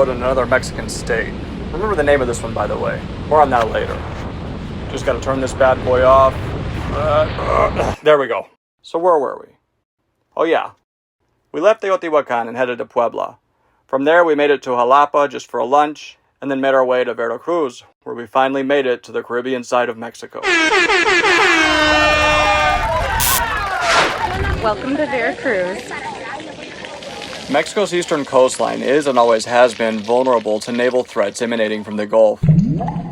road in another Mexican state. Remember the name of this one, by the way. More on that later. Just gotta turn this bad boy off. There we go. So where were we? Oh yeah. We left Teotihuacan and headed to Puebla. From there we made it to Jalapa just for a lunch, and then made our way to Vera Cruz, where we finally made it to the Caribbean side of Mexico. Welcome to Vera Cruz. Mexico's eastern coastline is and always has been vulnerable to naval threats emanating from the Gulf.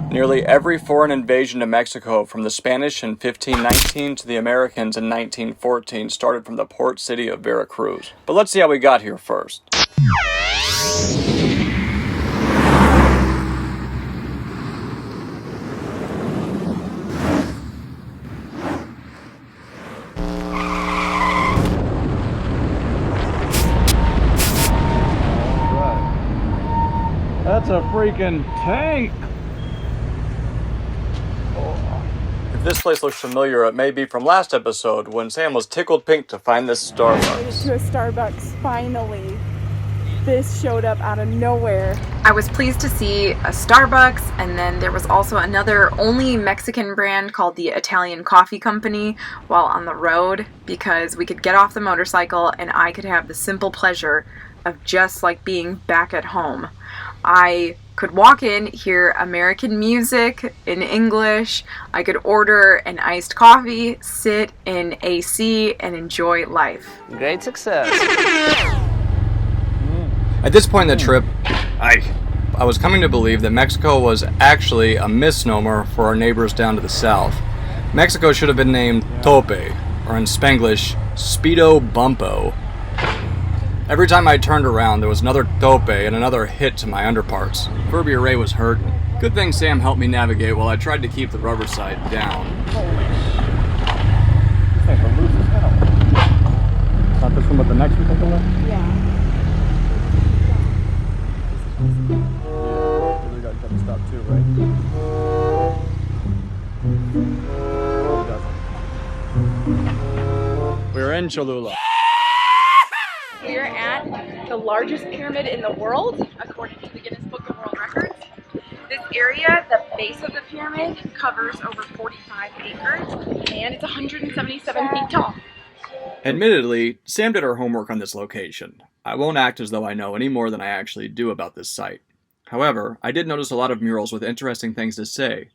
Nearly every foreign invasion to Mexico from the Spanish in 1519 to the Americans in 1914 started from the port city of Vera Cruz. But let's see how we got here first. That's a freaking tank! If this place looks familiar, it may be from last episode when Sam was tickled pink to find this Starbucks. Made it to a Starbucks, finally. This showed up out of nowhere. I was pleased to see a Starbucks, and then there was also another only Mexican brand called the Italian Coffee Company while on the road, because we could get off the motorcycle and I could have the simple pleasure of just like being back at home. I could walk in, hear American music in English, I could order an iced coffee, sit in AC, and enjoy life. Great success. At this point in the trip, I was coming to believe that Mexico was actually a misnomer for our neighbors down to the south. Mexico should have been named Tope, or in Spanglish, Speedo Bumpo. Every time I turned around, there was another tope and another hit to my underparts. Furby Ray was hurt. Good thing Sam helped me navigate while I tried to keep the rubber side down. Not this one, but the next one, take a look? Yeah. We got to stop too, right? We're in Cholula. We're at the largest pyramid in the world, according to the Guinness Book of World Records. This area, the base of the pyramid, covers over 45 acres, and it's 177 feet tall. Admittedly, Sam did her homework on this location. I won't act as though I know any more than I actually do about this site. However, I did notice a lot of murals with interesting things to say.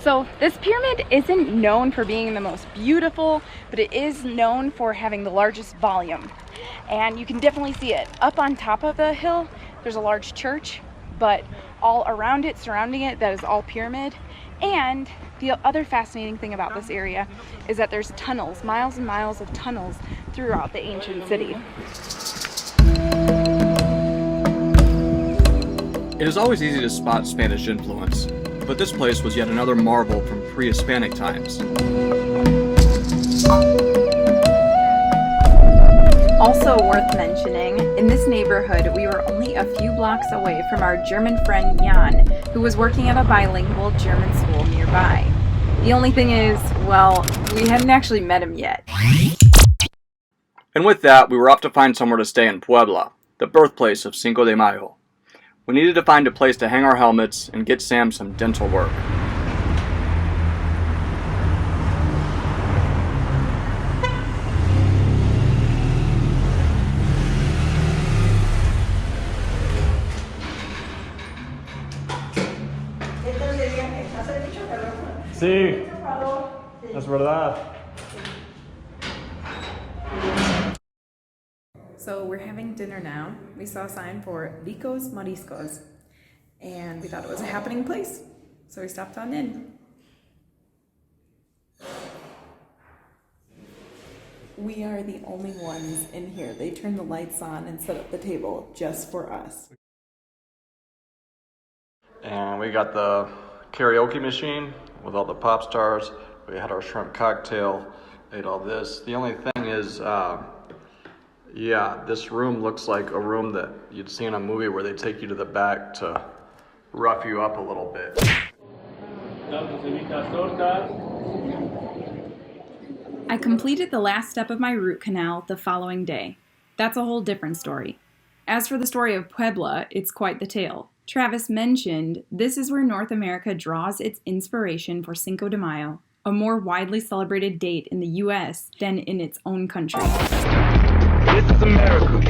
So this pyramid isn't known for being the most beautiful, but it is known for having the largest volume. And you can definitely see it. Up on top of the hill, there's a large church, but all around it, surrounding it, that is all pyramid. And the other fascinating thing about this area is that there's tunnels, miles and miles of tunnels throughout the ancient city. It is always easy to spot Spanish influence, but this place was yet another marvel from pre-Hispanic times. Also worth mentioning, in this neighborhood we were only a few blocks away from our German friend Jan, who was working at a bilingual German school nearby. The only thing is, well, we hadn't actually met him yet. And with that, we were off to find somewhere to stay in Puebla, the birthplace of Cinco de Mayo. We needed to find a place to hang our helmets and get Sam some dental work. Sí, es verdad. So we're having dinner now. We saw a sign for Ricos Mariscos, and we thought it was a happening place, so we stopped on in. We are the only ones in here. They turned the lights on and set up the table just for us. And we got the karaoke machine with all the pop stars. We had our shrimp cocktail, ate all this. The only thing is, this room looks like a room that you'd see in a movie where they take you to the back to rough you up a little bit. I completed the last step of my root canal the following day. That's a whole different story. As for the story of Puebla, it's quite the tale. Travis mentioned this is where North America draws its inspiration for Cinco de Mayo, a more widely celebrated date in the U.S. than in its own country. This is America.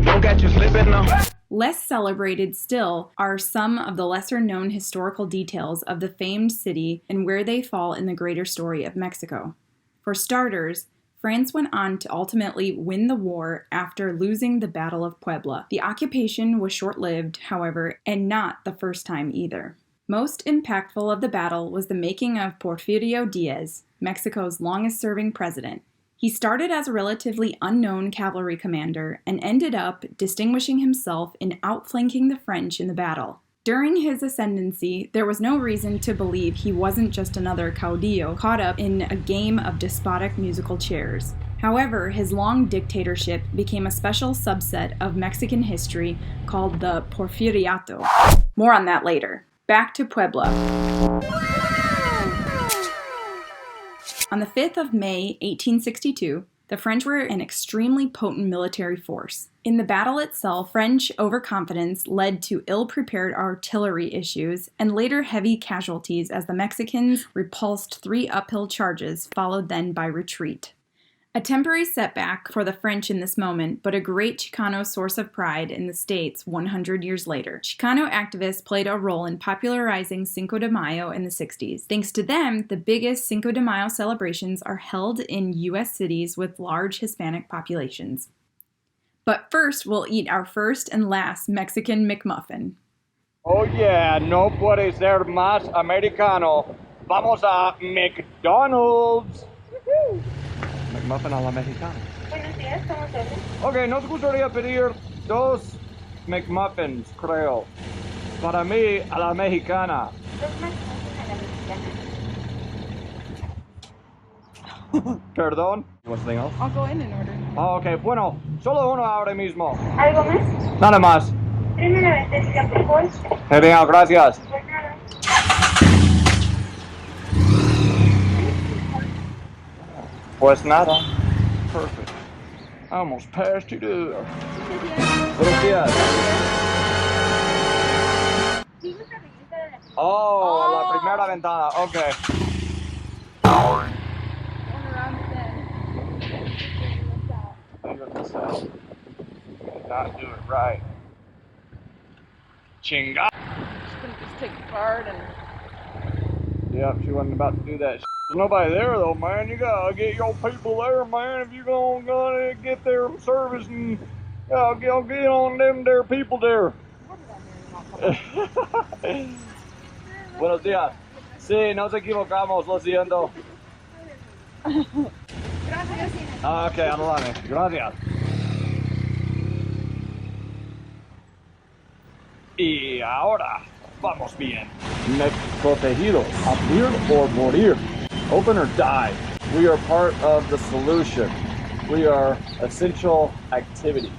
Don't catch you slipping now. Less celebrated still are some of the lesser-known historical details of the famed city and where they fall in the greater story of Mexico. For starters, France went on to ultimately win the war after losing the Battle of Puebla. The occupation was short-lived, however, and not the first time either. Most impactful of the battle was the making of Porfirio Diaz, Mexico's longest-serving president. He started as a relatively unknown cavalry commander and ended up distinguishing himself in outflanking the French in the battle. During his ascendancy, there was no reason to believe he wasn't just another caudillo caught up in a game of despotic musical chairs. However, his long dictatorship became a special subset of Mexican history called the Porfiriato. More on that later. Back to Puebla. On the 5th of May, 1862, the French were an extremely potent military force. In the battle itself, French overconfidence led to ill-prepared artillery issues and later heavy casualties as the Mexicans repulsed 3 uphill charges, followed then by retreat. A temporary setback for the French in this moment, but a great Chicano source of pride in the States 100 years later. Chicano activists played a role in popularizing Cinco de Mayo in the 60s. Thanks to them, the biggest Cinco de Mayo celebrations are held in U.S. cities with large Hispanic populations. But first, we'll eat our first and last Mexican McMuffin. Oh yeah, no puede ser más americano. Vamos a McDonald's. Woo-hoo. McMuffin a la mexicana. Buenos días, ¿cómo estás? Ok, nos gustaría pedir 2 McMuffins, creo. Para mí, a la mexicana. 2 McMuffins a la mexicana. Perdón. Anything else? I'll go in and order. Oh, ok, bueno, solo uno ahora mismo. ¿Algo más? Nada más. Primera vez, por favor. Genial, gracias. Pues nada. Pues nada. Perfect. I almost passed you there. Buenos días. Oh, la primera ventana. Okay. Figure this out. Did not do it right. Chinga. She's gonna just take the card and... Yep, she wasn't about to do that. There's nobody there though, man. You gotta get your people there, man. If you're gonna get their service and get on them there people there. Buenos días. Sí, nos equivocamos, lo siento. Gracias. Ok, adelante. Gracias. Y ahora, vamos bien. Protegidos, abrir or morir. Open or die. We are part of the solution. We are essential activity.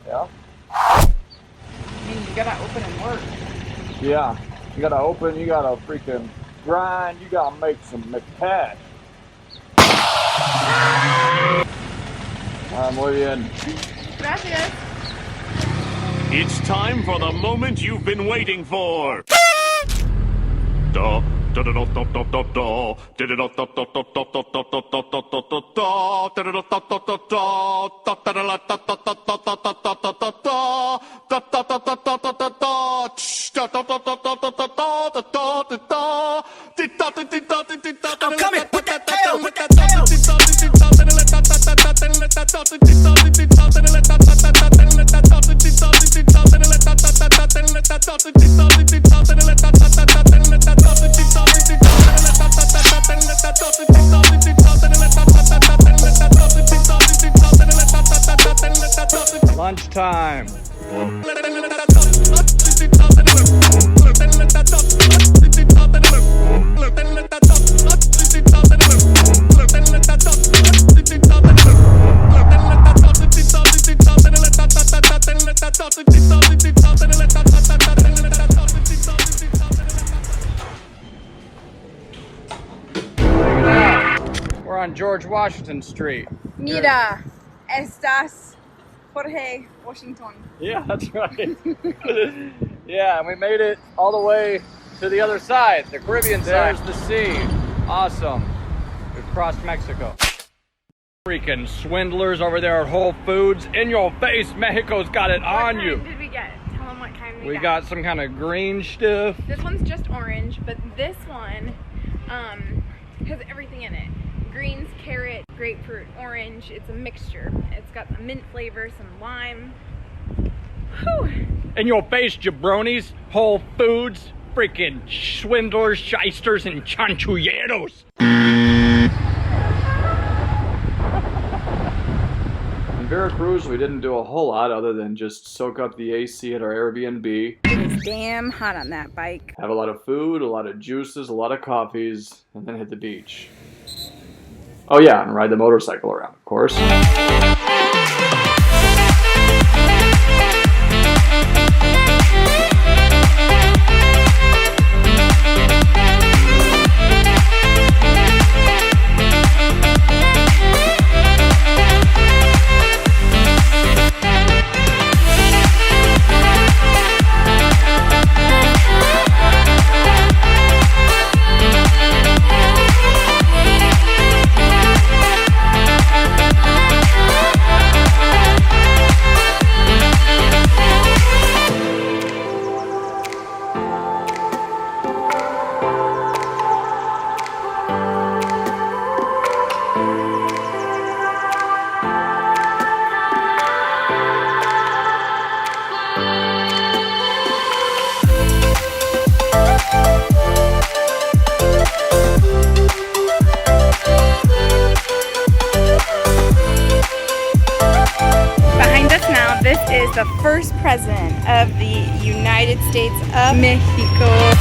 Yeah? I mean, you gotta open and work. Yeah. You gotta open, you gotta freaking grind, you gotta make some cash. Muy bien. Gracias. It's time for the moment you've been waiting for. Da da da da da da da da da da da da da da da da da da da da Lunchtime. We're on George Washington Street. Mira, estas Jorge Washington. Yeah, that's right. Yeah, and we made it all the way to the other side, the Caribbean side. There's the sea. Awesome. We've crossed Mexico. Freaking swindlers over there at Whole Foods. In your face, Mexico's got it on you. What kind did we get? Tell them what kind We got some kind of green stuff. This one's just orange, but this one has everything in it. Greens, carrot, grapefruit, orange. It's a mixture. It's got a mint flavor, some lime. Whew. In your face, jabronis, Whole Foods, freaking swindlers, shysters, and chanchulleros. In Vera Cruz, we didn't do a whole lot other than just soak up the AC at our Airbnb. It's damn hot on that bike. Have a lot of food, a lot of juices, a lot of coffees, and then hit the beach. Oh yeah, and ride the motorcycle around, of course. This is the first president of the United States of Mexico.